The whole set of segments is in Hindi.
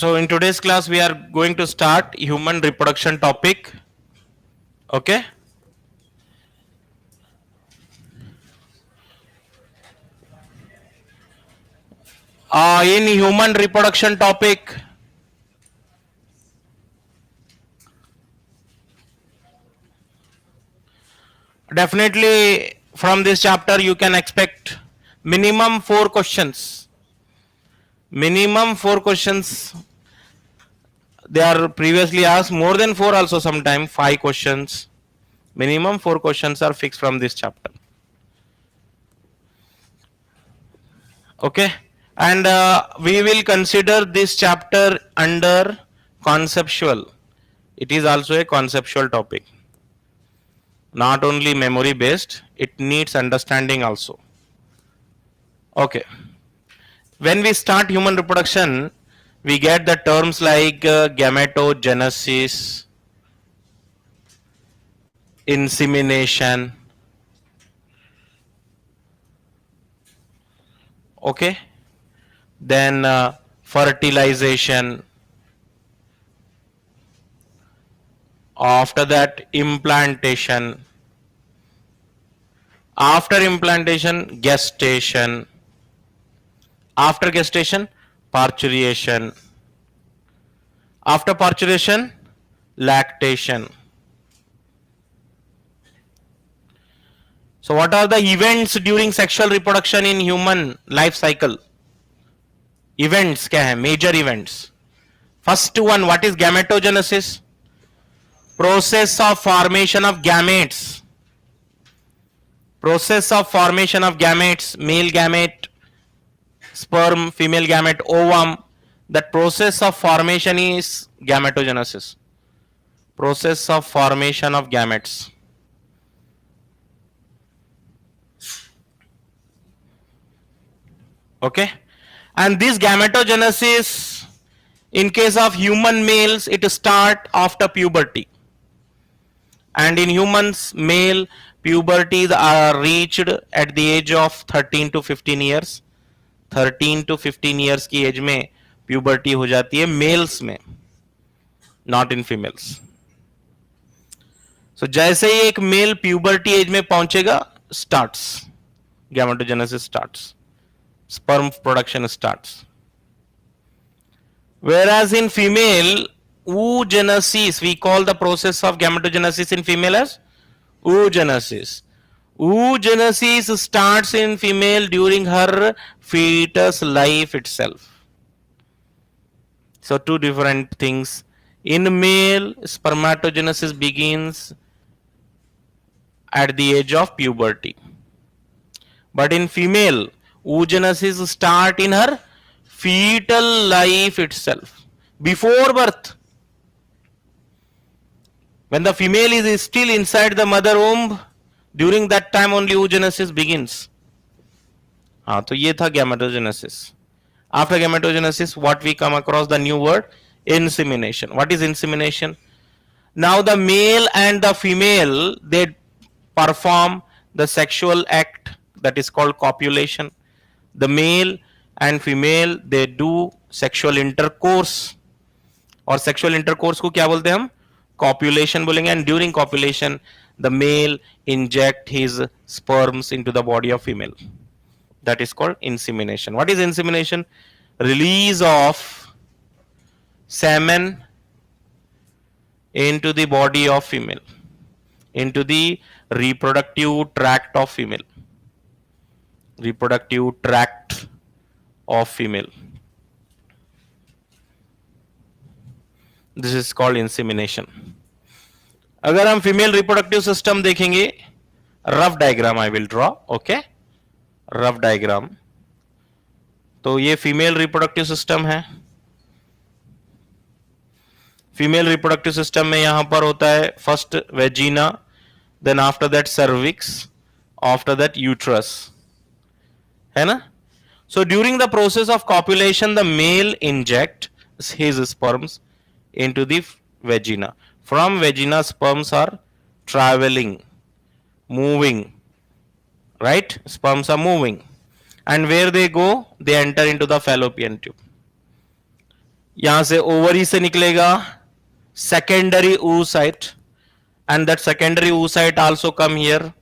So in today's class we are going to start human reproduction topic. Okay. In human reproduction topic, definitely from this chapter you can expect minimum 4 questions. Minimum 4 questions. They are previously asked more than 4 also, sometime 5 questions. Minimum 4 questions are fixed from this chapter. Okay. And we will consider this chapter under conceptual. It is also a conceptual topic. Not only memory based, it needs understanding also. Okay. When we start human reproduction, we get the terms like gametogenesis, insemination. Okay. Then fertilization. After that, implantation. After implantation, gestation. After gestation, parturition. After parturition, lactation. So what are the events during sexual reproduction in human life cycle? Events क्या है? Major events. First one, what is gametogenesis? Process of formation of gametes. Process of formation of gametes, male gamete, sperm, female gamete, ovum. That process of formation is gametogenesis. Process of formation of gametes. Okay. And this gametogenesis, in case of human males, it start after puberty. And in humans, male puberties are reached at the age of 13 to 15 years. 13 to 15 years की एज में प्यूबर्टी हो जाती है मेल्स में, नॉट इन फीमेल्स. सो जैसे ही एक मेल प्यूबर्टी एज में पहुंचेगा, starts gametogenesis starts, sperm production starts. Whereas in female, oogenesis, we call the process of gametogenesis in female as oogenesis. Oogenesis starts in female during her fetus life itself. So two different things. In male, spermatogenesis begins at the age of puberty. But in female, oogenesis start in her fetal life itself, before birth. When the female is still inside the mother womb, during that time only oogenesis begins. हाँ, तो ये था gametogenesis. After gametogenesis, what we come across the new word, insemination. What is insemination? Now the male and the female, they perform the sexual act that is called copulation. The male and female, they do sexual intercourse. और sexual intercourse को क्या बोलते हैं हम? Copulation बोलेंगे. And during copulation, the male inject his sperms into the body of female. That is called insemination. What is insemination? Release of semen into the body of female, into the reproductive tract of female. Reproductive tract of female. This is called insemination. अगर हम फीमेल रिप्रोडक्टिव सिस्टम देखेंगे, rough diagram I will draw. Okay, rough diagram. तो ये फीमेल रिप्रोडक्टिव सिस्टम है. फीमेल रिप्रोडक्टिव सिस्टम में यहां पर होता है first vagina, then after that cervix, after that uterus, है ना. So during the process of copulation the male inject his sperms into the vagina. From vagina, sperms are traveling, moving, right? Sperms are moving, and where they go, they enter into the fallopian tube. यहां से ओवरी से निकलेगा secondary oocyte, and that secondary oocyte also come here.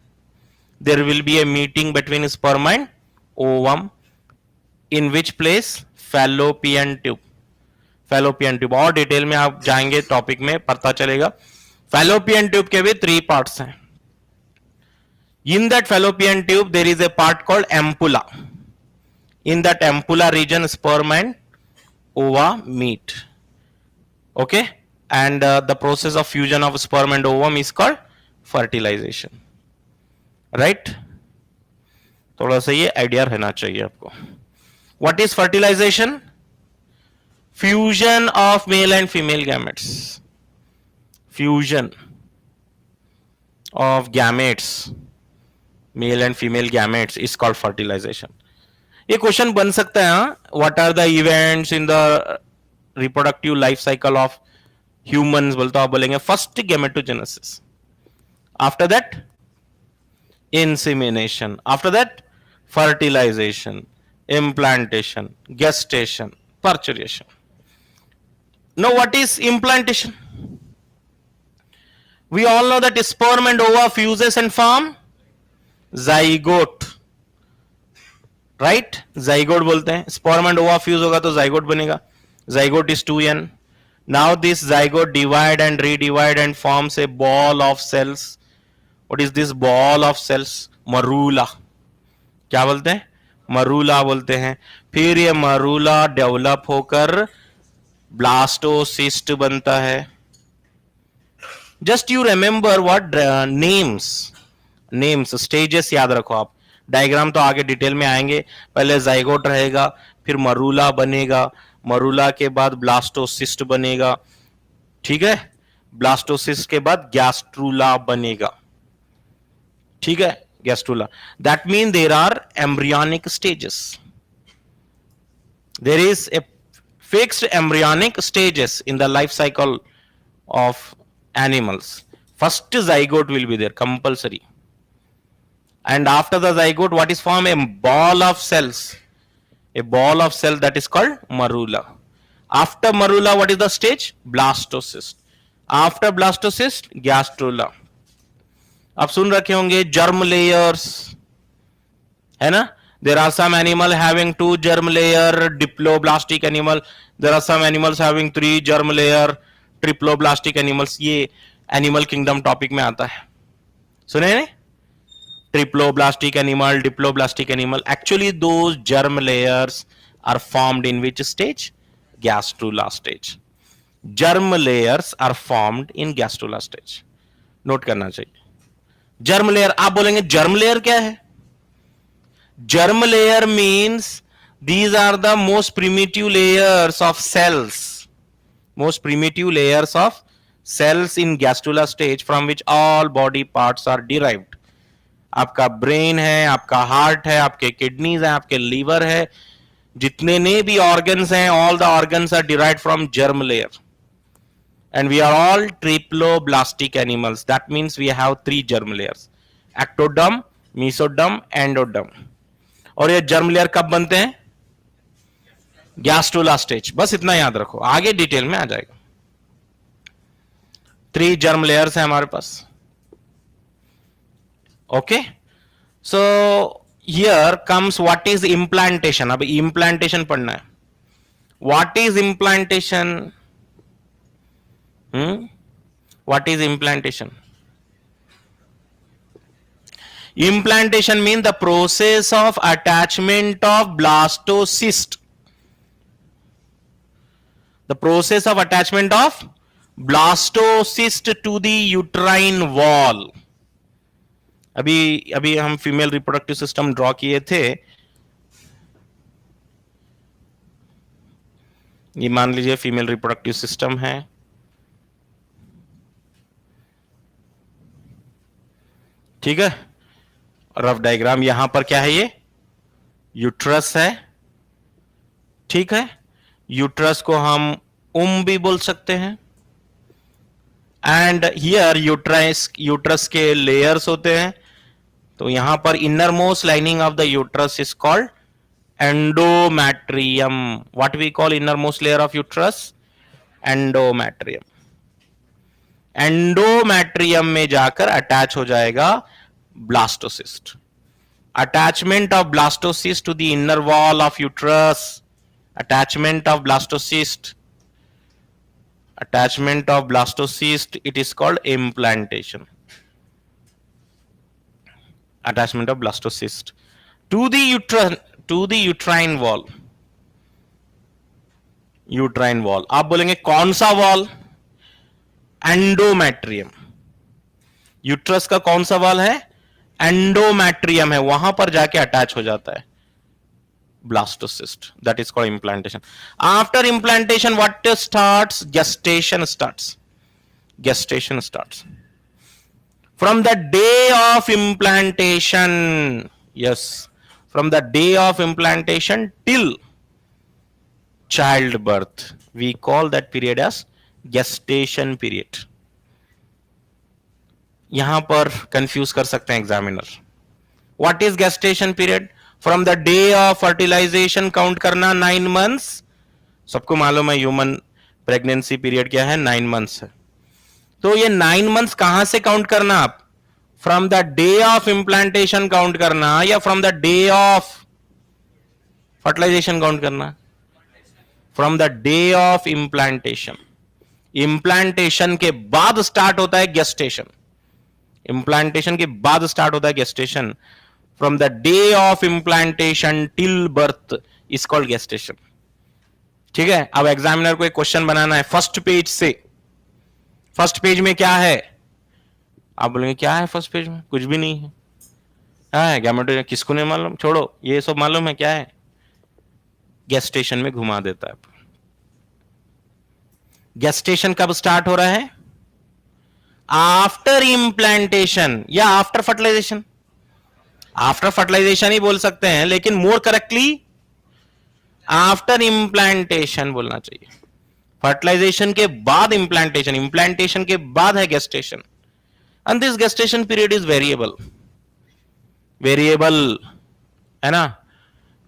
There will be a meeting between sperm and ovum. In which place? Fallopian tube. Fallopian tube और डिटेल में आप जाएंगे टॉपिक में पता चलेगा. Fallopian tube के भी 3 parts हैं. In that fallopian tube there is a part called ampulla. In that ampulla region sperm and ova meet. Okay, and the process of fusion of sperm and ovum is called fertilization. Right? थोड़ा सा ये आइडिया रहना चाहिए आपको. What is fertilization? Fusion of male and female gametes. Fusion of gametes, male and female gametes is called fertilization. ये क्वेश्चन बन सकता है. What are the events in the reproductive life cycle of humans? बोलते आप बोलेंगे first gametogenesis, after that insemination, after that fertilization, implantation, gestation, parturition. Now what is implantation? We all know that sperm and ova fuses and form zygote. Right? Zygote बोलते हैं. Sperm and ova fuse होगा तो zygote बनेगा. Zygote is 2n. Now this zygote divide and redivide and forms a ball of cells. What is this ball of cells? Marula. क्या बोलते हैं? मरूला बोलते हैं. फिर ये मरूला डेवलप होकर ब्लास्टोसिस्ट बनता है. Just you remember what names stages याद रखो आप. डायग्राम तो आगे डिटेल में आएंगे. पहले जाइगोट रहेगा, फिर मरूला बनेगा, मरूला के बाद ब्लास्टोसिस्ट बनेगा. ठीक है, ब्लास्टोसिस्ट के बाद गैस्ट्रूला बनेगा. ठीक है, gastrula. That means there are embryonic stages. There is a fixed embryonic stages in the life cycle of animals. First zygote will be there, compulsory. And after the zygote, what is formed? A ball of cells. A ball of cells that is called marula. After marula, what is the stage? Blastocyst. After blastocyst, gastrula. आप सुन रखे होंगे germ layers, है ना? There are some animal having 2 germ layer, diploblastic animal. There are some animals having 3 germ layer, triploblastic animals. ये animal kingdom topic में आता है. सुने नहीं? Triploblastic animal, diploblastic animal. Actually, those germ layers are formed in which stage? Gastrula stage. Germ layers are formed in gastrula stage. Note करना चाहिए. Germ layer. आप बोलेंगे जर्म लेयर क्या है? Germ layer means these are the most primitive layers of cells. Most primitive layers of cells in gastrula stage from which all body parts are derived. आपका ब्रेन है, आपका हार्ट है, आपके किडनीज है, आपके लीवर है, जितने ने भी ऑर्गन्स हैं, all the organs are derived from germ layer. And we are all triploblastic animals. That means we have 3 germ layers: ectoderm, mesoderm, endoderm. और ये germ layer कब बनते हैं? Gastrula stage. बस इतना याद रखो, आगे डिटेल में आ जाएगा. 3 germ layers हैं हमारे पास. Okay, so here comes what is implantation. अब implantation पढ़ना है. What is implantation? What is implantation? Implantation means the process of attachment of blastocyst. The process of attachment of blastocyst to the uterine wall. अभी हम फीमेल रिप्रोडक्टिव सिस्टम ड्रॉ किए थे. ये मान लीजिए फीमेल रिप्रोडक्टिव सिस्टम है. ठीक है, रफ डायग्राम. यहां पर क्या है? ये यूट्रस है. ठीक है, यूट्रस को हम भी बोल सकते हैं. एंड हियर यूट्रस के लेयर्स होते हैं. तो यहां पर inner most lining of the uterus is called Endometrium. What we call innermost layer of uterus? Endometrium. Endometrium में जाकर अटैच हो जाएगा blastocyst. Attachment of blastocyst to the inner wall of uterus. Attachment of blastocyst. Attachment of blastocyst, it is called implantation. Attachment of blastocyst to the uterine wall. Uterine wall. आप बोलेंगे कौन सा वॉल? एंडोमेट्रियम. यूट्रस का कौन सा वॉल है? एंडोमेट्रियम है, वहां पर जाके अटैच हो जाता है blastocyst. That is called implantation. After implantation, what starts? Gestation starts. Gestation starts from the day of implantation. Yes, from the day of implantation till childbirth, we call that period as gestation period. यहां पर कंफ्यूज कर सकते हैं examiner. What is gestation period? From the day of fertilization count करना 9 months. सबको मालूम है ह्यूमन प्रेगनेंसी पीरियड क्या है? 9 months है. तो ये 9 months कहां से काउंट करना? आप from the day of implantation count करना या from the day of fertilization count करना? From the day of implantation. Implantation के बाद स्टार्ट होता है गेस्टेशन. इंप्लांटेशन के बाद स्टार्ट होता है gestation. From the day of implantation till birth is called gestation. ठीक है. अब एग्जामिनर को एक क्वेश्चन बनाना है फर्स्ट पेज से. फर्स्ट पेज में क्या है? आप बोलेंगे क्या है फर्स्ट पेज में? कुछ भी नहीं है. है गैमेटोजेनेसिस. किसको नहीं मालूम? छोड़ो, ये सब मालूम है क्या है. गेस्टेशन में घुमा देता है. गेस्टेशन कब स्टार्ट हो रहा है? आफ्टर इंप्लांटेशन या आफ्टर फर्टिलाइजेशन? आफ्टर फर्टिलाइजेशन ही बोल सकते हैं, लेकिन मोर करेक्टली आफ्टर इंप्लांटेशन बोलना चाहिए. फर्टिलाइजेशन के बाद इंप्लांटेशन, इंप्लांटेशन के बाद है gestation. And this gestation period is variable. Variable है ना.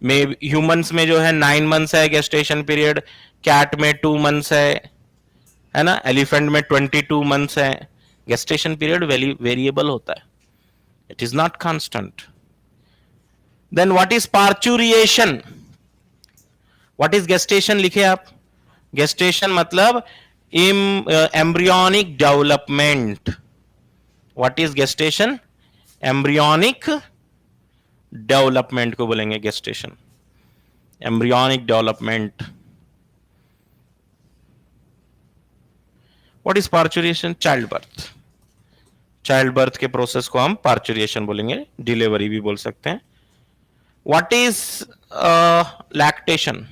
में ह्यूमंस में जो है 9 months है गेस्टेशन पीरियड. कैट में 2 months है ना. एलिफेंट में 22 months है. गेस्टेशन पीरियड वेरिएबल होता है. It is not constant. Then what is parturition? What is gestation? लिखे आप. गेस्टेशन मतलब embryonic development. What is gestation? Embryonic development को बोलेंगे gestation. Embryonic development. What is parturition? Child birth. Child birth के प्रोसेस को हम पार्चुरिएशन बोलेंगे. डिलीवरी भी बोल सकते हैं. What is lactation?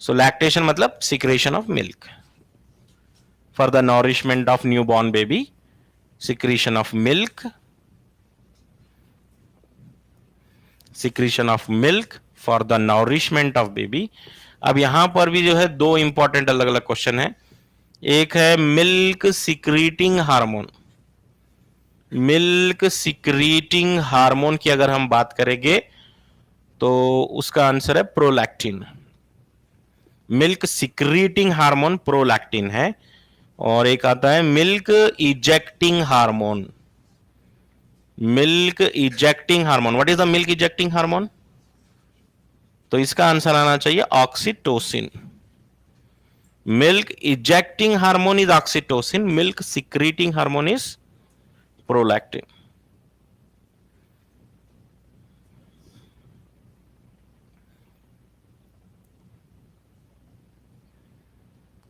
So lactation मतलब secretion of milk for the nourishment of new born baby. Secretion of milk. Secretion of milk for the nourishment of baby. अब यहां पर भी जो है 2 इंपॉर्टेंट अलग अलग क्वेश्चन है. एक है milk secreting hormone. Milk secreting hormone की अगर हम बात करेंगे तो उसका आंसर है prolactin. Milk secreting hormone prolactin है. और एक आता है milk ejecting hormone. Milk ejecting hormone. What is the milk ejecting hormone? तो इसका आंसर आना चाहिए oxytocin. Milk ejecting hormone is oxytocin. Milk secreting hormone is prolactin.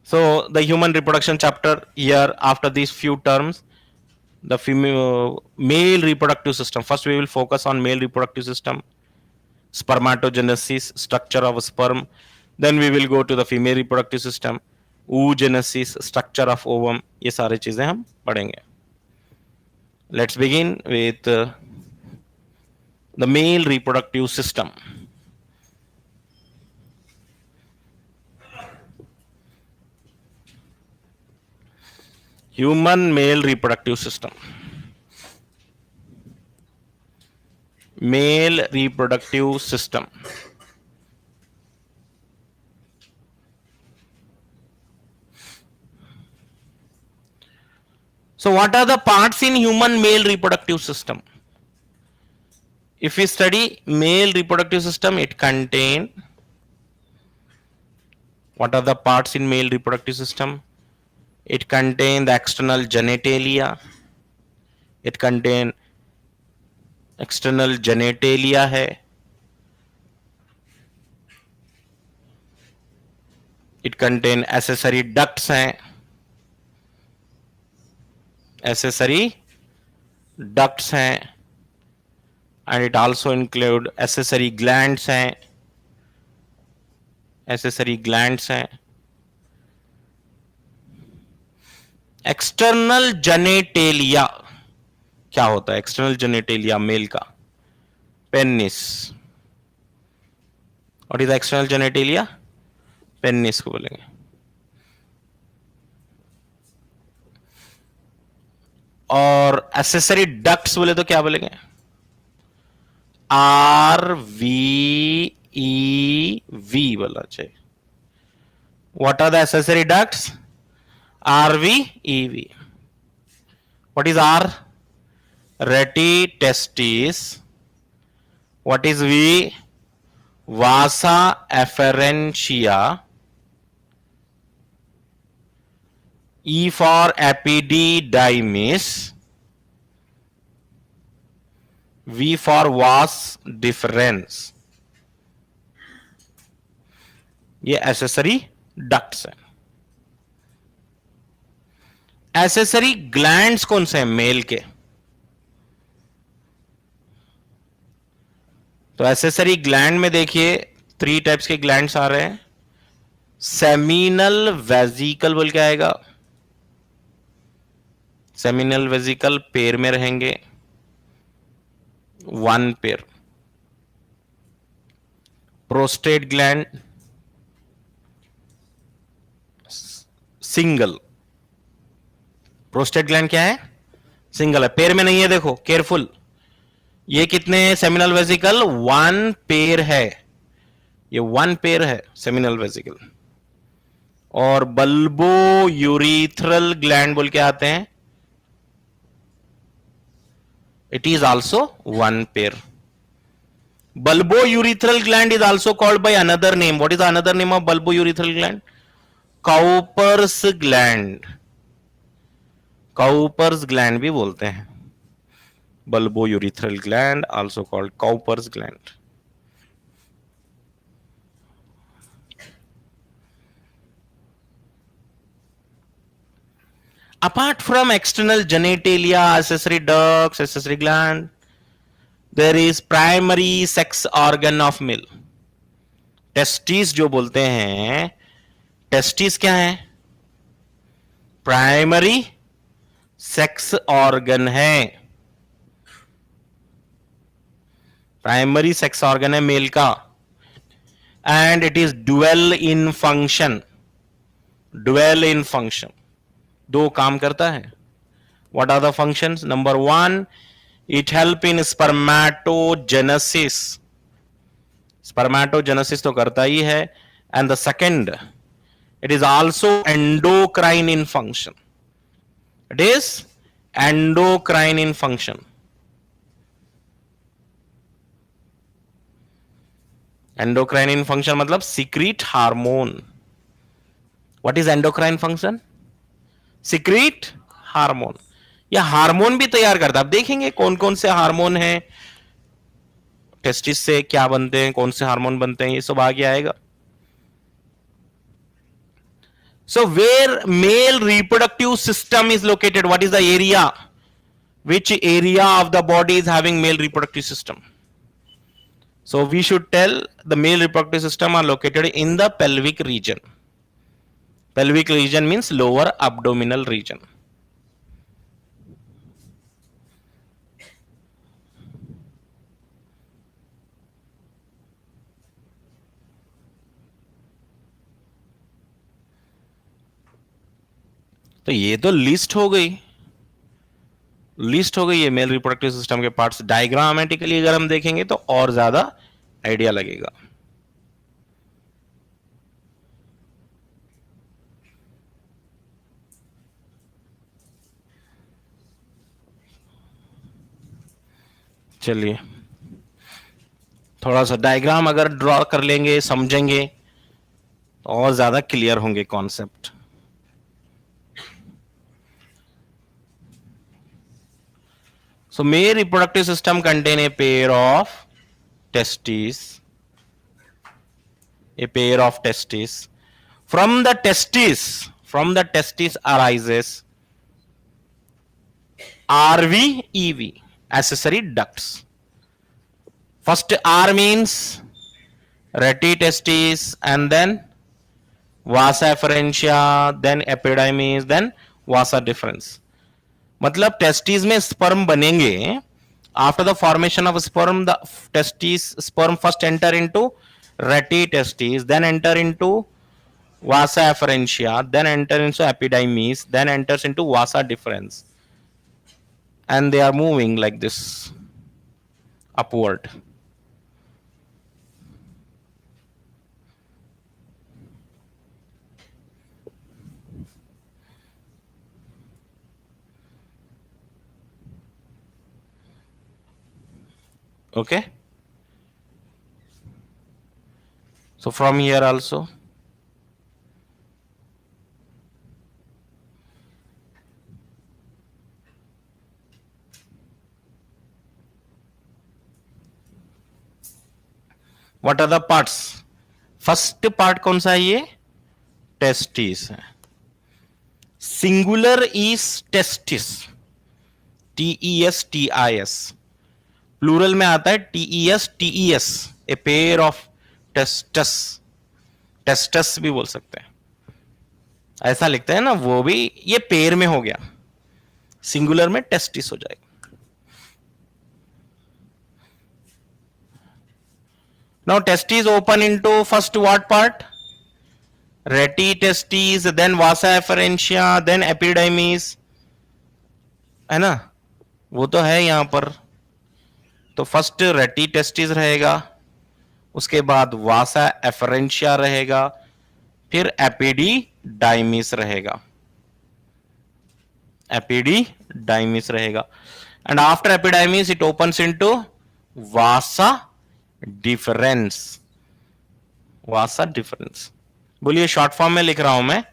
So the human reproduction chapter here, after these few terms, the male reproductive system. First we will focus on male reproductive system. Spermatogenesis, structure of sperm. Then we will go to the female reproductive system. oogenesis, structure of ovum. ये सारी चीजें हम पढ़ेंगे. Let's begin with the male reproductive system. Human male reproductive system. male reproductive system. So what are the parts in human male reproductive system? If we study male reproductive system, it contain, what are the parts in male reproductive system? It contain the external genitalia. It contain external genitalia है. It contain accessory ducts हैं. Accessory ducts हैं. And it also include accessory glands हैं. Accessory glands हैं. एक्सटर्नल जेनेटेलिया क्या होता है? एक्सटर्नल जेनेटेलिया मेल का पेनिस. और इधर एक्सटर्नल जेनेटेलिया पेनिस को बोलेंगे. और एसेसरी डक्ट्स बोले तो क्या बोलेंगे? आर वी ई वी बोलना चाहिए. What are the accessory ducts? R V E V. What is R? Rete testis. What is V? Vasa efferentia. E for epididymis. V for vas deferens. ये एसेसरी डक्ट्स है. एसेसरी ग्लैंड्स कौन से हैं मेल के? तो एसेसरी ग्लैंड में देखिए 3 टाइप्स के ग्लैंड्स आ रहे हैं. सेमिनल वेजिकल बोल के आएगा. सेमिनल वेजिकल पेयर में रहेंगे, 1 pair. Prostate gland single. Prostate gland क्या है? सिंगल है, पेयर में नहीं है. देखो केयरफुल, ये कितने सेमिनल वेजिकल? 1 पेयर है. ये 1 पेयर है सेमिनल वेजिकल. और बल्बो यूरिथ्रल ग्लैंड बोल के आते हैं. It is also 1 pair. Bulbourethral gland is also called by another name. What is the another name of bulbourethral gland? Cowper's gland. Cowper's gland भी बोलते हैं. Bulbourethral gland also called Cowper's gland. Apart from external genitalia, accessory ducts, accessory gland, there is primary sex organ of male. Testis जो बोलते हैं, टेस्टिस क्या है? प्राइमरी सेक्स ऑर्गन है. प्राइमरी सेक्स ऑर्गन है मेल का. And it is dual in function. Dual in function 2 काम करता है. What are the functions? Number 1, it help in spermatogenesis. Spermatogenesis तो करता ही है. And the second, it is also endocrine in function. It is endocrine in function. Endocrine in function मतलब secrete hormone. What is endocrine function? Secret hormone. या हार्मोन भी तैयार करता है. आप देखेंगे कौन कौन से हार्मोन हैं, टेस्टिस से क्या बनते हैं, कौन से हार्मोन बनते हैं, ये सब आगे आएगा. So where male reproductive system is located, what is the area? Which area of the body is having male reproductive system? So we should tell the male reproductive system are located in the pelvic region. Pelvic region means lower abdominal region. तो ये तो लिस्ट हो गई. लिस्ट हो गई है मेल रिप्रोडक्टिव सिस्टम के पार्ट्स। डायग्रामेटिकली अगर हम देखेंगे तो और ज्यादा आइडिया लगेगा। चलिए थोड़ा सा डायग्राम अगर ड्रॉ कर लेंगे, समझेंगे तो और ज्यादा क्लियर होंगे concept. So male reproductive system contain a pair of testes. A pair of testes. From the testes arises RV, EV, accessory ducts. First R means reti testis, and then vasa efferentia, then epidermis, then vasa deferens. मतलब टेस्टिस में स्पर्म बनेंगे। After the formation of sperm the testis sperm first enter into rete testis, then enter into vasa efferentia, then enter into epididymis, then enters into vasa deferens, and they are moving like this upward. Okay, so from here also what are the parts? First part कौन सा है? ये टेस्टिस है। Singular is testis, TESTIS। Plural में आता है TES, ए पेयर ऑफ टेस्टस, टेस्टस भी बोल सकते हैं, ऐसा लिखते हैं ना, वो भी ये पेयर में हो गया, सिंगुलर में टेस्टिस हो जाएगा। Now testis open into first what part? रेटी testis, then vasa efferentia, then epididymis, है ना, वो तो है यहां पर। तो फर्स्ट रेटी टेस्टिस रहेगा, उसके बाद वासा एफरेंशिया रहेगा, फिर एपिडीडाइमिस रहेगा, एपिडीडाइमिस रहेगा, and after epididymis it opens into vasa deferens, vasa deferens. बोलिए, शॉर्ट फॉर्म में लिख रहा हूं मैं,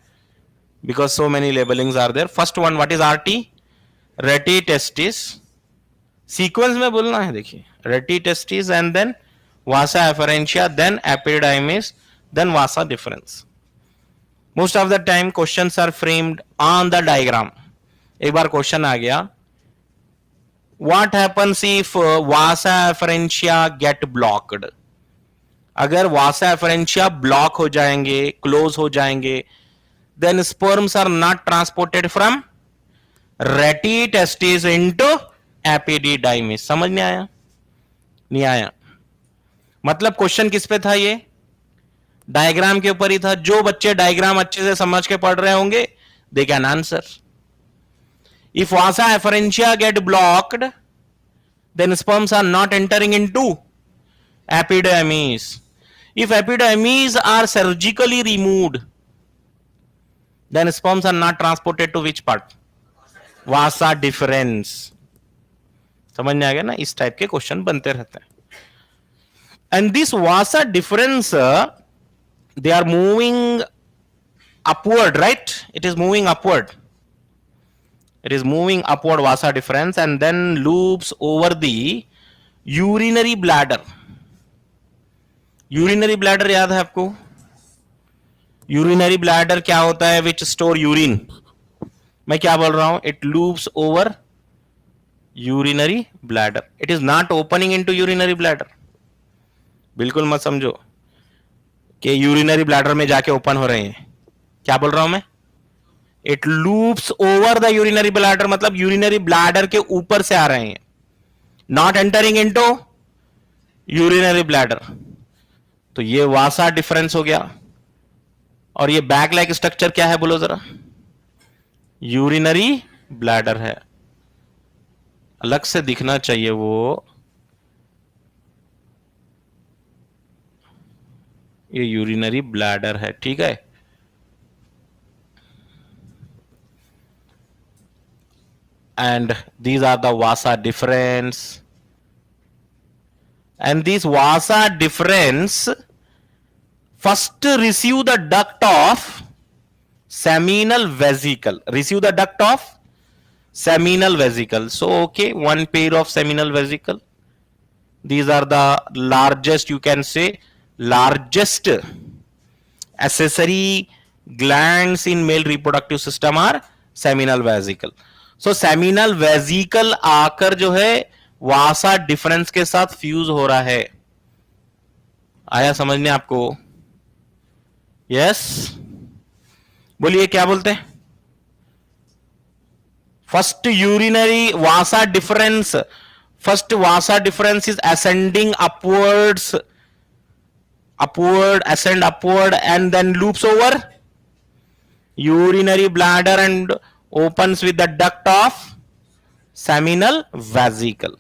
because so many labellings are there. First one what is RT? Rete testis, sequence में बोलना है, देखिए, rete testis and then vasa efferentia, then epididymis, then vasa deferens. Most of the time questions are framed on the diagram. एक बार क्वेश्चन आ गया, what happens if vasa efferentia get blocked? अगर वासा एफरेंशिया ब्लॉक हो जाएंगे, क्लोज हो जाएंगे, then sperms are not transported from rete testis into epididymis. समझ में आया? नहीं आया? मतलब क्वेश्चन किस पे था? ये डायग्राम के ऊपर ही था। जो बच्चे डायग्राम अच्छे से समझ के पढ़ रहे होंगे they can answer. If vasa efferentia get blocked, then sperms are not entering into epidermis. If epidermis are surgically removed, then sperms are not transported to which part? Vasa deferens. समझ में आ गया ना? इस टाइप के क्वेश्चन बनते रहते हैं. And this vasa deferens, they are moving upward, right? It is moving upward. It is moving upward, vasa deferens, and then loops over the urinary bladder. Urinary bladder याद है आपको? यूरिनरी ब्लैडर क्या होता है? विच स्टोर यूरिन. मैं क्या बोल रहा हूं? It loops over urinary bladder. It is not opening into urinary bladder. बिल्कुल मत समझो कि यूरिनरी ब्लैडर में जाके ओपन हो रहे हैं. क्या बोल रहा हूं मैं? It loops over the urinary bladder, मतलब यूरिनरी ब्लैडर के ऊपर से आ रहे हैं, not entering into urinary bladder. तो ये वासा डिफरेंस हो गया. और ये बैग लाइक स्ट्रक्चर क्या है बोलो जरा? यूरिनरी ब्लैडर है. अलग से दिखना चाहिए वो, ये यूरिनरी ब्लैडर है, ठीक है। And these are the vasa deferens, and these vasa difference first receive the duct of seminal vesicle, receive the duct of seminal vesicle. So okay, one pair of seminal vesicle, these are the largest, you can say largest accessory glands in male reproductive system are seminal vesicle. So seminal vesicle आकर जो है वासा डिफरेंस के साथ फ्यूज हो रहा है। आया समझने आपको? यस, बोलिए क्या बोलते हैं? First urinary Vasa difference, first Vasa difference is ascending upwards, upward, ascend upward, and then loops over urinary bladder and opens with the duct of seminal vesicle.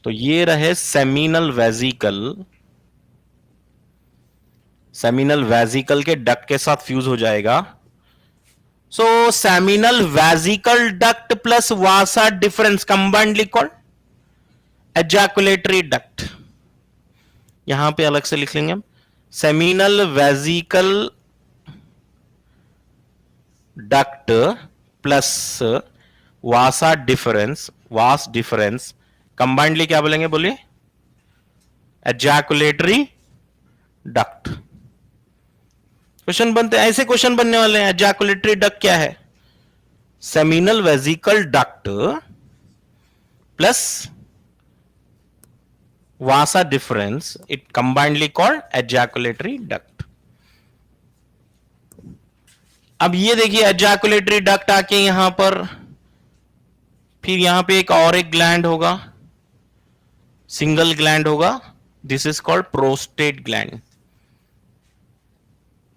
तो ये रहे सेमिनल वेजिकल, सेमिनल वेजिकल के डक्ट के साथ फ्यूज हो जाएगा। So seminal vesicle duct plus vasa deferens combinedly called ejaculatory duct. यहां पे अलग से लिख लेंगे हम, seminal vesicle duct plus vasa deferens, vas deferens combinedly क्या बोलेंगे? बोलिए एजैकुलेटरी डक्ट। क्वेश्चन बनते हैं, ऐसे क्वेश्चन बनने वाले हैं। एजैकुलेटरी डक्ट क्या है? Seminal vesicle duct plus vasa difference, it combinedly called ejaculatory duct. अब ये देखिए एजैकुलेटरी डक्ट आके यहां पर, फिर यहां पे एक ग्लैंड होगा, सिंगल ग्लैंड होगा, this is called prostate gland,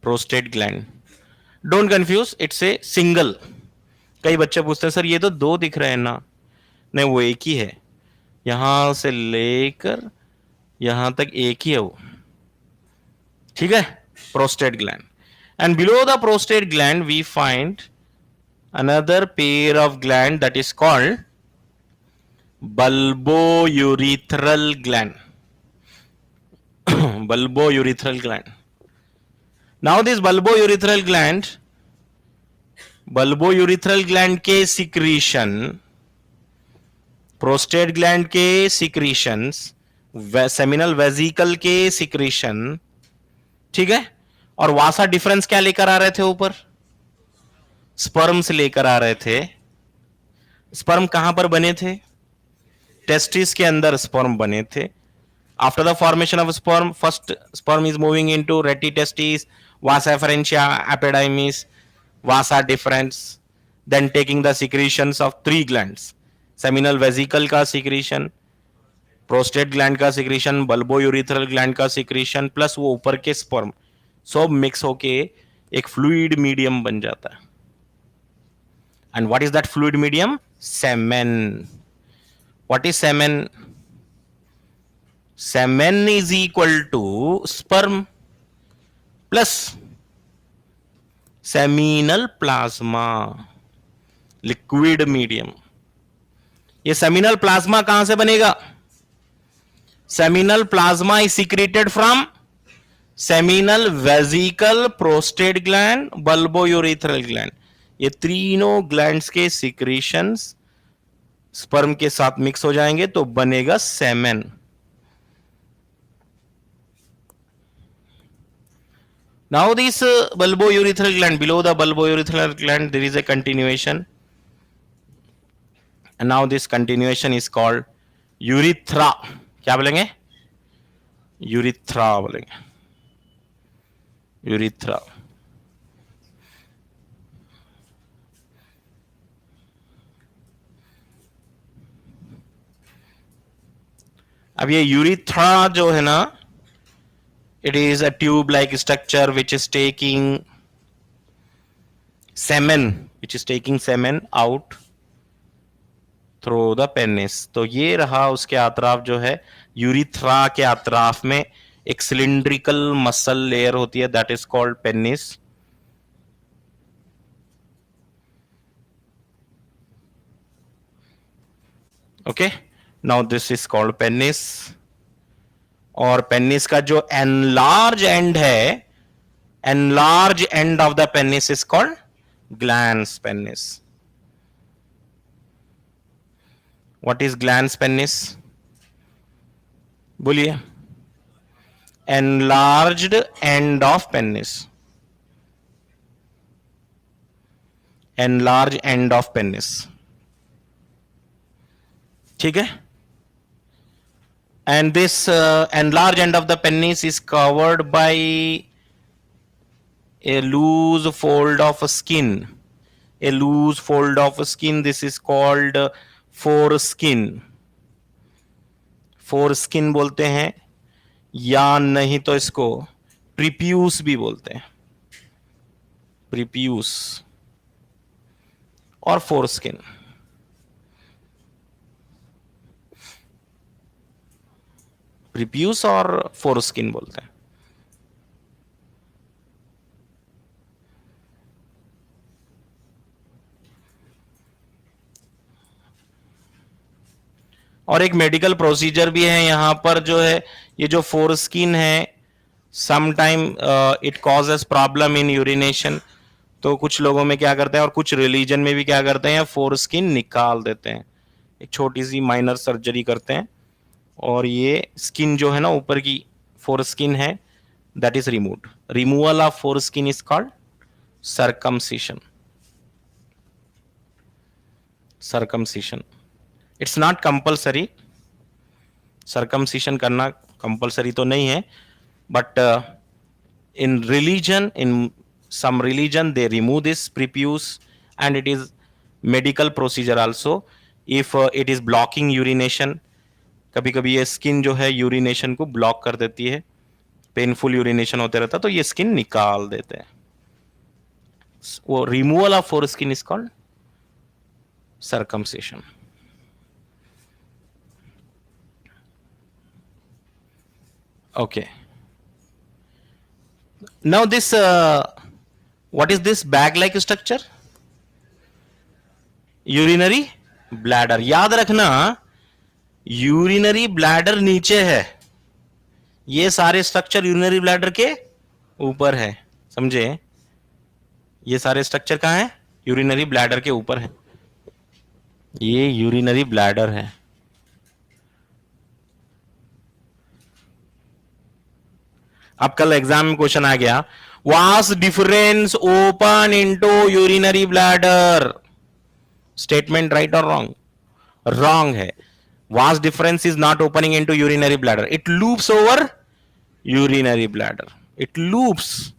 prostate gland. Don't confuse, it's a single. कई बच्चे पूछते हैं सर ये तो दो दिख रहे हैं ना, नहीं वो एक ही है, यहां से लेकर यहां तक एक ही है वो, ठीक है, prostate gland. And below the prostate gland we find another pair of gland that is called bulbourethral gland. Bulbourethral gland. Now this bulbourethral gland के secretion, prostate gland के secretions, seminal vesicle के secretion, ठीक है, और वासा डिफरेंस क्या लेकर आ रहे थे ऊपर? स्पर्म्स लेकर आ रहे थे। स्पर्म कहां पर बने थे? टेस्टिस के अंदर स्पर्म बने थे। After the formation of sperm, first sperm is moving into rete testis, vasa efferentia, epididymis, vasa deferens, then taking the secretions of 3 glands, seminal vesicle का सिक्रीशन, प्रोस्टेट ग्लैंड का सिक्रीशन, बल्बोयूरिथ्रल ग्लैंड का सिक्रीशन, प्लस वो ऊपर के स्पर्म, सब मिक्स होके एक फ्लूइड मीडियम बन जाता है। And what is that fluid medium? Semen. What is semen? Semen is equal to sperm plus seminal plasma, liquid medium. ये seminal plasma कहां से बनेगा? Seminal plasma is secreted from seminal vesicle, prostate gland, bulbourethral gland. ये तीनों ग्लैंड्स के सिक्रीशंस स्पर्म के साथ मिक्स हो जाएंगे तो बनेगा semen. Now this bulbourethral gland, below the bulbourethral gland there is a continuation, and now this continuation is called urethra. क्या बोलेंगे? यूरिथ्रा बोलेंगे, यूरिथ्रा। अब ये यूरिथ्रा जो है ना, it is a tube like structure which is taking semen, which is taking semen out through the penis. तो ये रहा उसके अतराफ जो है, यूरिथ्रा के अतराफ में एक सिलिंड्रिकल मसल लेयर होती है, that is called penis. Okay, now this is called penis. और पेनिस का जो एनलार्ज एंड है, enlarge end of the penis is called glans penis. What is glans penis? बोलिए। enlarged end of penis, enlarged end of penis, ठीक है। and this enlarged end of the penis is covered by a loose fold of skin, a loose fold of skin, this is called foreskin, foreskin बोलते हैं, या नहीं तो इसको प्रीप्यूस भी बोलते हैं, प्रीप्यूस और फोरस्किन। प्रीप्यूस और फोरस्किन बोलते हैं। और एक मेडिकल प्रोसीजर भी है यहां पर जो है, ये जो फोरस्किन है, sometime it causes problem in urination. तो कुछ लोगों में क्या करते हैं, और कुछ रिलीजन में भी क्या करते हैं, फोरस्किन निकाल देते हैं, एक छोटी सी माइनर सर्जरी करते हैं, और ये स्किन जो है ना ऊपर की फोरस्किन है, that is removed. Removal of foreskin is called circumcision, circumcision. It's not compulsory, circumcision करना कंपल्सरी तो नहीं है, but in religion, in some religion they remove this prepuce, and it is medical procedure also if it is blocking urination. कभी कभी ये स्किन जो है यूरिनेशन को ब्लॉक कर देती है, पेनफुल यूरिनेशन होते रहता, तो ये स्किन निकाल देते हैं। वो removal of foreskin is called circumcision. Okay. Now this, what is this bag-like structure? Urinary bladder. याद रखना, यूरिनरी ब्लैडर नीचे है, ये सारे स्ट्रक्चर यूरिनरी ब्लैडर के ऊपर है, समझे? ये सारे स्ट्रक्चर कहां है? यूरिनरी ब्लैडर के ऊपर है। ये यूरिनरी ब्लैडर है। अब कल एग्जाम में क्वेश्चन आ गया, vas deferens open into urinary bladder? Statement right और रॉन्ग? रॉन्ग है। Vas deferens is not opening into urinary bladder, it loops over urinary bladder, it loops,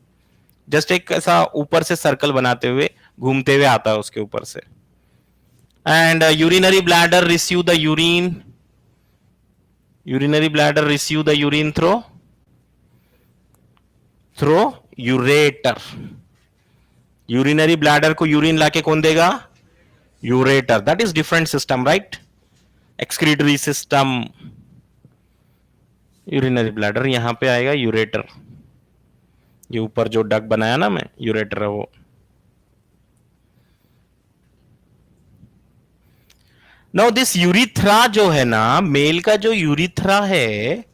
just एक ऐसा ऊपर से सर्कल बनाते हुए घूमते हुए आता है उसके ऊपर से। And urinary bladder receive the urine, urinary bladder receive the urine through ureter. Urinary bladder को यूरिन लाके कौन देगा? Ureter. That is different system, right? Excretory system, urinary bladder, यहां पे आएगा यूरेटर। ये ऊपर जो डक बनाया ना मैं, यूरेटर है वो। नाउ दिस यूरिथ्रा जो है ना, मेल का जो यूरिथ्रा है,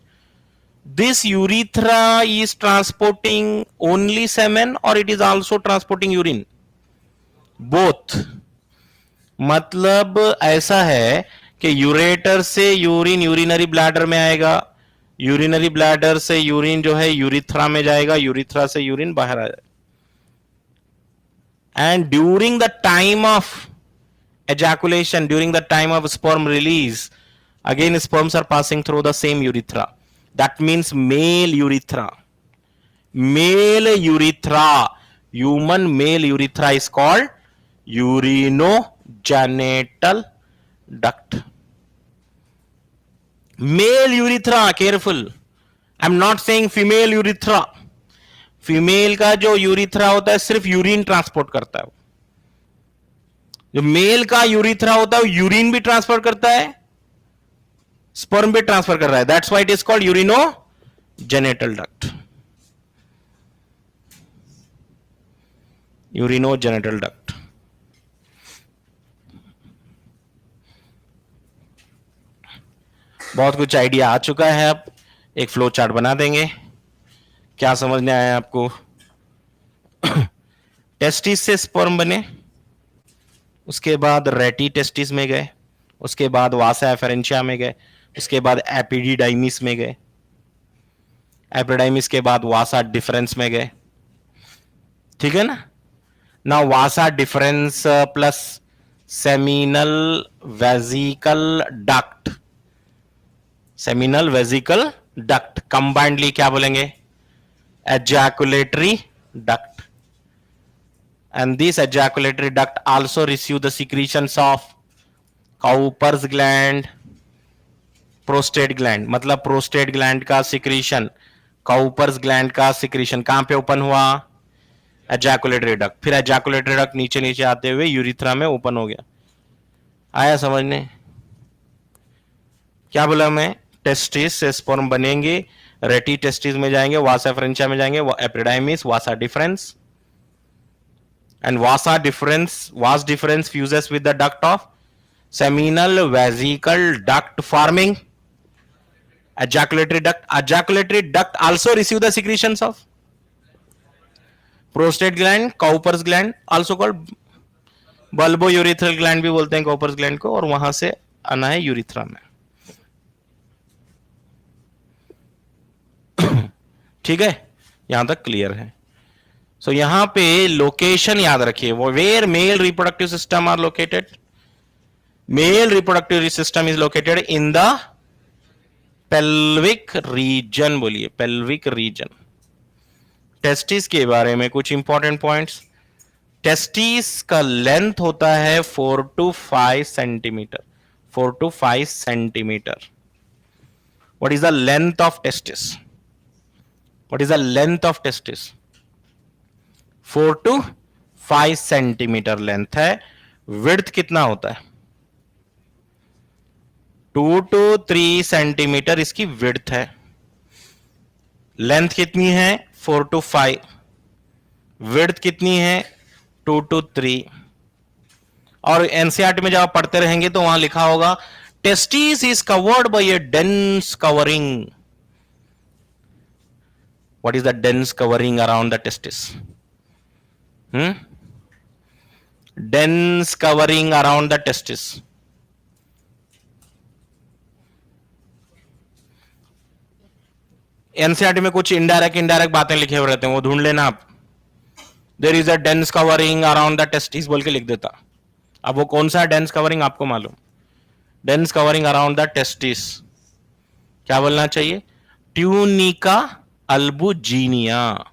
this urethra is transporting only semen or it is also transporting urine? Both. मतलब ऐसा है कि यूरेटर से यूरिन यूरिनरी ब्लैडर में आएगा, यूरिनरी ब्लैडर से यूरिन जो है यूरिथ्रा में जाएगा, यूरिथ्रा से यूरिन बाहर आ जाएगा। And during the time of ejaculation, during the time of sperm release, again sperms are passing through the same urethra. That means male urethra. Male urethra, human male urethra is called urinogenital duct. Male urethra, careful. I'm not saying female urethra. Female का जो यूरिथ्रा होता है सिर्फ यूरिन ट्रांसपोर्ट करता है, जो मेल का यूरिथ्रा होता है वो यूरिन भी ट्रांसफर करता है, स्पर्म भी ट्रांसफर कर रहा है. That's why it is called urinogenital duct. Urinogenital duct. बहुत कुछ आइडिया आ चुका है. अब एक फ्लो चार्ट बना देंगे. क्या समझने आया आपको? टेस्टिस से स्पर्म बने, उसके बाद रेटी टेस्टिस में गए, उसके बाद वासा एफरेंशिया में गए, उसके बाद एपिडिडाइमिस में गए, एपिडाइमिस के बाद वासा डिफरेंस में गए. ठीक है ना? ना vasa deferens plus seminal vesicle duct, seminal vesicle duct combinedly क्या बोलेंगे? Ejaculatory duct. And this ejaculatory duct also receive the secretions of Cowper's gland, prostate gland. मतलब prostate gland का secretion, Cowper's gland का secretion कहां पे ओपन हुआ? ejaculatory duct. फिर ejaculatory duct नीचे नीचे आते हुए यूरिथ्रा में ओपन हो गया. आया समझने? क्या बोला मैं? टेस्टिस से स्पर्म बनेंगे, रेटी टेस्टिस में जाएंगे, वासा फ्रेंचा में जाएंगे, epididymis, vasa deferens. And vasa difference fuses with the duct of seminal vesical duct forming ejaculatory duct. Ejaculatory duct also receive the secretions of prostate gland, Cowper's gland, also called bulbourethral gland भी बोलते हैं Cowper's gland को, और वहां से आना है यूरिथ्रा में. ठीक है, यहां तक क्लियर है. सो यहां पे लोकेशन याद रखिए, वो where male reproductive system are located. Male reproductive system is located in the pelvic region. बोलिए पेल्विक रीजन. टेस्टिस के बारे में कुछ इंपॉर्टेंट पॉइंट्स. टेस्टिस का लेंथ होता है 4 to 5 centimetre. 4 to 5 centimetre. What is the length of testis? What is the length of testis? 4 to 5 centimetre length है. विड्थ कितना होता है? 2 to 3 सेंटीमीटर इसकी विड्थ है. लेंथ कितनी है? 4 to 5. विड्थ कितनी है? 2 to 3. और एनसीईआरटी में जब आप पढ़ते रहेंगे तो वहां लिखा होगा testis is covered by A dense covering. What is the dense covering around the testis? Dense covering around the testis. NCERT में कुछ इनडायरेक्ट बातें लिखे हुए रहते हैं, वो ढूंढ लेना आप. There is a dense covering around the testis बोल के लिख देता. अब वो कौन सा डेंस कवरिंग आपको मालूम? Dense covering around the testis क्या बोलना चाहिए? Tunica albuginea.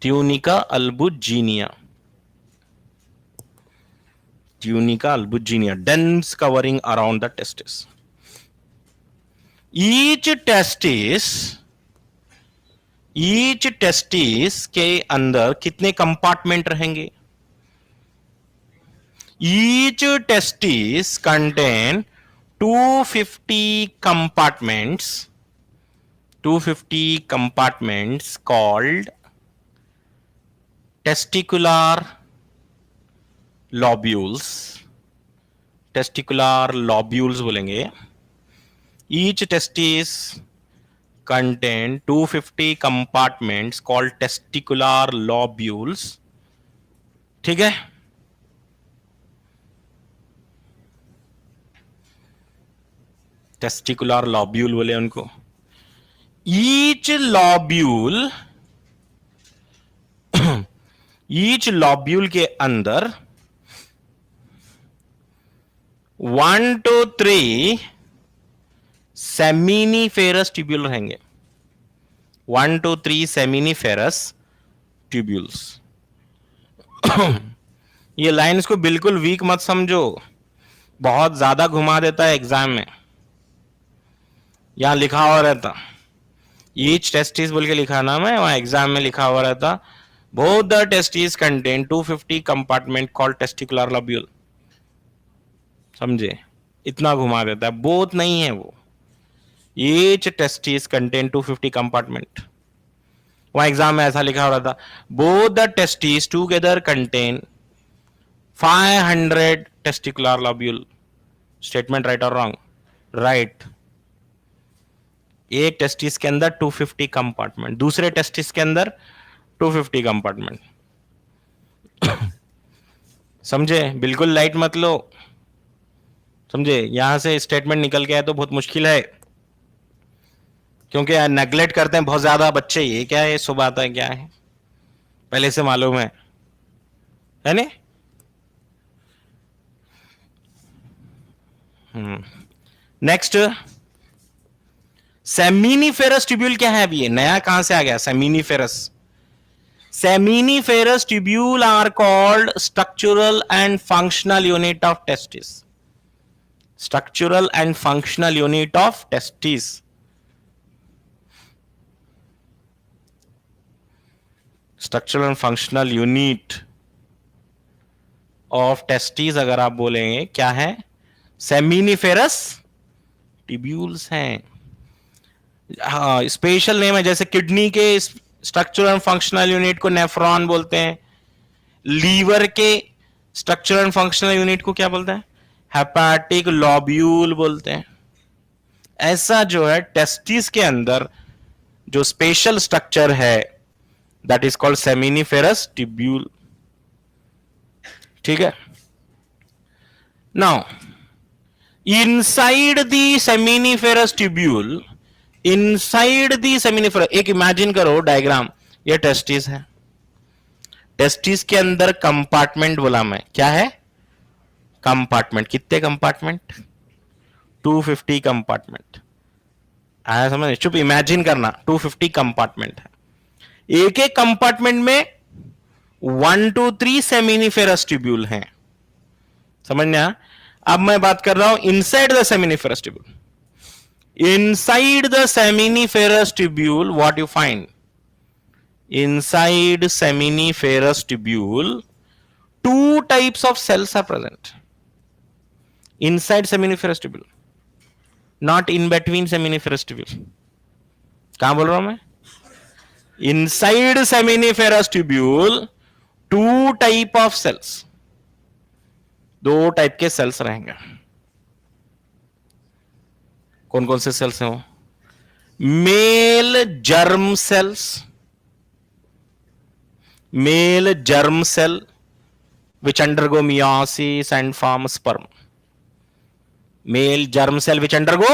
Tunica albuginea. Tunica albuginea, dense covering around the testis. Each testis के अंदर कितने कंपार्टमेंट रहेंगे? Each testis contain 250 compartments. 250 compartments called testicular lobules. Testicular lobules बोलेंगे. Each testis contain 250 compartments called testicular lobules. ठीक है, टेस्टिकुलर लॉब्यूल बोले उनको. ईच लॉब्यूल के अंदर 1 to 3 सेमिनिफेरस ट्यूब्यूल रहेंगे. 1 to 3 सेमिनिफेरस ट्यूब्यूल्स. ये लाइंस को बिल्कुल वीक मत समझो, बहुत ज्यादा घुमा देता है एग्जाम में. यहां लिखा हुआ रहता ईच टेस्टिस बोल के लिखा ना, मैं वहां एग्जाम में लिखा हुआ रहता both the testes contain 250 compartment called testicular lobule. समझे, इतना घुमा देता है, बोथ नहीं है वो। Each testis contain 250 compartment. वहां एग्जाम में ऐसा लिखा हो रहा था, both the testis together contain 500 testicular lobule. Statement right और रॉन्ग? राइट। एक टेस्टिस के अंदर 250 कंपार्टमेंट, दूसरे टेस्टिस के अंदर 250 कंपार्टमेंट। समझे, बिल्कुल लाइट मत लो, समझे। यहां से स्टेटमेंट निकल के आए तो बहुत मुश्किल है, क्योंकि नेग्लेक्ट करते हैं बहुत ज्यादा बच्चे। ये क्या है, सुबह आता है क्या है, पहले से मालूम है नहीं? नेक्स्ट, सेमिनिफेरस ट्यूब्यूल क्या है? अभी ये नया कहां से आ गया seminiferous? Seminiferous tubule are called structural and functional unit of testis. Structural and functional unit of testis. Structural and functional unit of testis अगर आप बोलेंगे क्या है? Seminiferous tubules हैं। हाँ, स्पेशल नेम है, जैसे किडनी के स्ट्रक्चरल एंड फंक्शनल यूनिट को नेफ्रॉन बोलते हैं, लीवर के स्ट्रक्चरल एंड फंक्शनल यूनिट को क्या बोलते हैं? हेपेटिक लॉब्यूल बोलते हैं। ऐसा जो है टेस्टिस के अंदर जो स्पेशल स्ट्रक्चर है, that is called seminiferous tubule. ठीक है। Now inside the seminiferous tubule, inside the seminiferous, एक इमेजिन करो डायग्राम, ये टेस्टिस है, टेस्टिस के अंदर कंपार्टमेंट बोला मैं, क्या है? कंपार्टमेंट। कितने कंपार्टमेंट? 250 कंपार्टमेंट। आया समझ? चुप इमेजिन करना, 250 कंपार्टमेंट है। एक एक कंपार्टमेंट में 1 to 3 सेमिनिफेरस ट्यूब्यूल हैं। समझना? अब मैं बात कर रहा हूं inside the seminiferous tubule. Inside the seminiferous tubule, what you find? Inside seminiferous tubule, two types of cells are present. Inside seminiferous tubule, not in between seminiferous tubule. कहां बोल रहा हूं मैं? Inside seminiferous tubule, two type of cells. दो टाइप के सेल्स रहेंगे। कौन कौन से सेल्स हैं वो? Male germ cells, male germ cell which undergo meiosis and form sperm. Male germ cell which undergo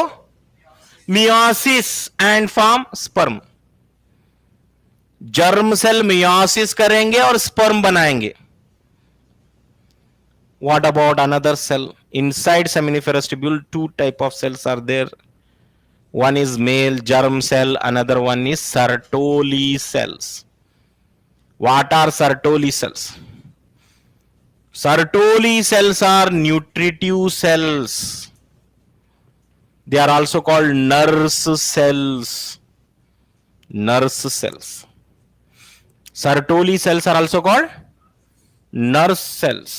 meiosis and form sperm. Germ cell meiosis करेंगे और sperm बनाएंगे। What about another cell? Inside seminiferous tubule, two type of cells are there. One is male germ cell, another one is Sertoli cells. What are Sertoli cells? Sertoli cells are nutritive cells. They are also called nurse cells. Nurse cells. Sertoli cells are also called nurse cells.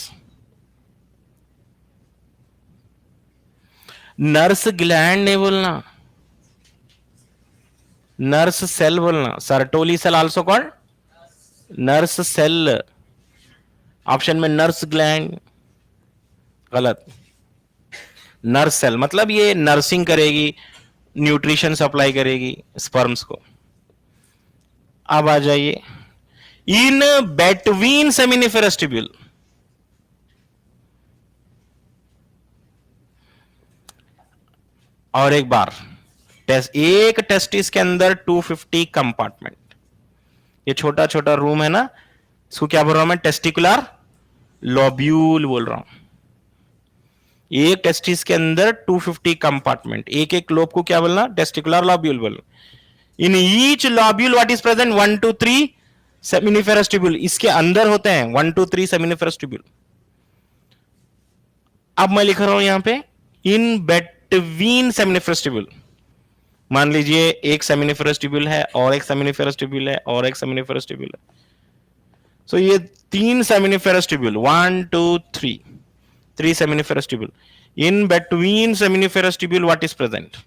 Nurse gland नहीं बोलना, नर्स सेल बोलना। Sertoli cell also called nurse cell. Option में नर्स ग्लैंड गलत। नर्स सेल मतलब ये नर्सिंग करेगी, न्यूट्रिशन सप्लाई करेगी स्पर्म्स को। अब आ जाइए इन बेटवीन सेमिनिफेरस ट्यूब्यूल, और एक बार एक टेस्टिस के अंदर 250 कंपार्टमेंट। ये छोटा छोटा रूम है ना, इसको क्या बोल रहा हूं मैं? टेस्टिकुलर लॉब्यूल बोल रहा हूं। एक टेस्टिस के अंदर 250 कंपार्टमेंट, एक एक लोब को क्या बोलना? टेस्टिकुलर लॉब्यूल बोलना। In each lobule what is present? 1 to 3 seminiferous tubule. इसके अंदर होते हैं 1 to 3 सेमिनिफेरस ट्यूब्यूल। अब मैं लिख रहा हूं यहां पे इन बिटवीन सेमिनिफेरस ट्यूब्यूल। मान लीजिए एक सेमिनिफेरस ट्यूब्यूल है और एक सेमिनिफेरस ट्यूब्यूल है और एक सेमिनिफेरस ट्यूब्यूल है। सो ये 3 seminiferous tubule, 1 2 3 seminiferous tubule. In between seminiferous tubule, what is present?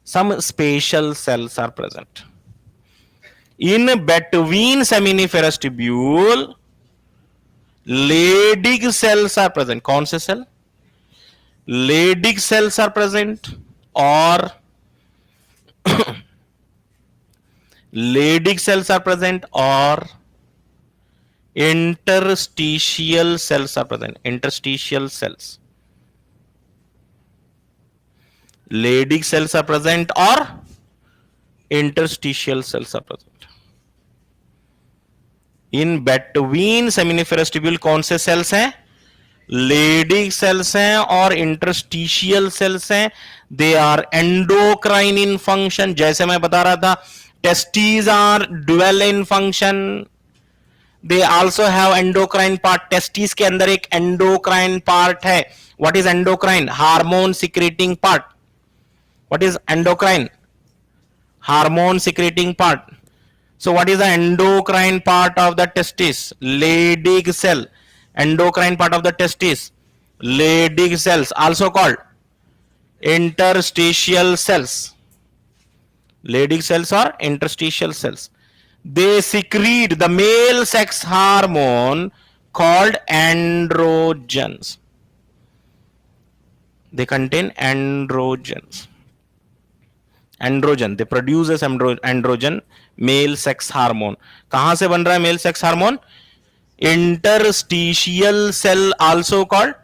Some spatial cells are present. In between seminiferous tubule, Leydig cells are present. कौन से cell? Leydig cells are present, or Leydig cells are present, or interstitial cells are present. Interstitial cells. Leydig cells are present, or interstitial cells are present. In between seminiferous tubule कौन से cells हैं? Leydig cells हैं और interstitial cells हैं. They are endocrine in function. जैसे मैं बता रहा था, testes are dual in function. They also have endocrine part. Testes के अंदर एक endocrine part है. What is endocrine? Hormone secreting part. What is endocrine? Hormone secreting part. So what is the endocrine part of the testis? Leydig cell. Endocrine part of the testis. Leydig cells, also called interstitial cells. Leydig cells or interstitial cells. They secrete the male sex hormone called androgens. They contain androgens. Androgen, they produce as androgen, male sex hormone. कहां से बन रहा है male sex hormone? Interstitial cell, also called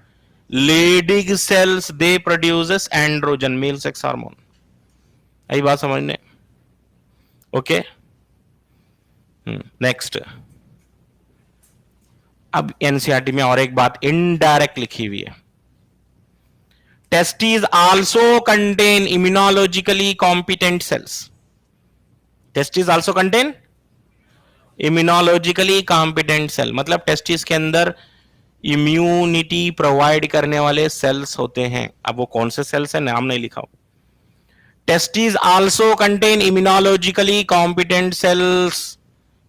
Leydig cells, they produces androgen, male sex hormone. आई बात समझने? Okay, next. अब एनसीईआरटी में और एक बात इनडायरेक्ट लिखी हुई है. Testes also contain immunologically competent cells. Testes also contain immunologically competent cell. मतलब testes के अंदर immunity provide करने वाले cells होते हैं. अब वो कौन से cells हैं, नाम नहीं लिखा हो. Testes also contain immunologically competent cells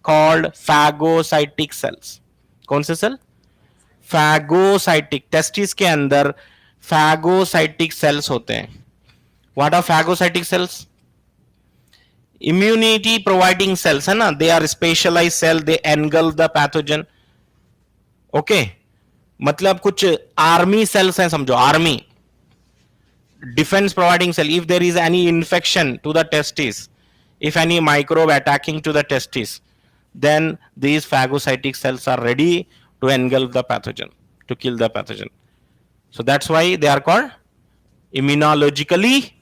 called phagocytic cells. कौन से cell? Phagocytic. Testes के अंदर phagocytic cells होते हैं. What are phagocytic cells? Immunity providing cells है ना. They are specialized cell. They engulf the pathogen. Okay. मतलब कुछ army cells हैं समझो. Army defense providing cell. If there is any infection to the testis, if any microbe attacking to the testis, then these phagocytic cells are ready to engulf the pathogen, to kill the pathogen. So that's why they are called immunologically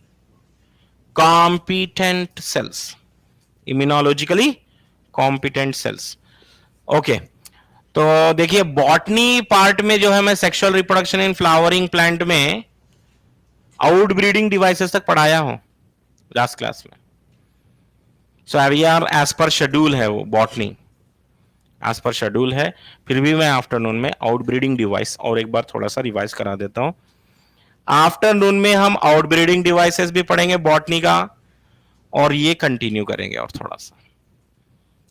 competent cells. Immunologically competent cells. Okay. तो देखिए बॉटनी पार्ट में जो है मैं sexual reproduction in flowering plant में आउटब्रीडिंग डिवाइसेस तक पढ़ाया हूं लास्ट क्लास में. So we are as per schedule है, वो बॉटनी एज पर शेड्यूल है. फिर भी मैं आफ्टरनून में आउटब्रीडिंग डिवाइस और एक बार थोड़ा सा रिवाइज करा देता हूं. आफ्टरनून में हम आउटब्रीडिंग डिवाइसेस भी पढ़ेंगे बॉटनी का, और ये कंटिन्यू करेंगे और थोड़ा सा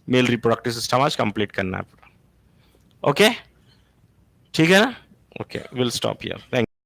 मेल रिप्रोडक्टिव सिस्टम आज कंप्लीट करना है. ओके, ठीक है ना? Okay, will stop here. Thank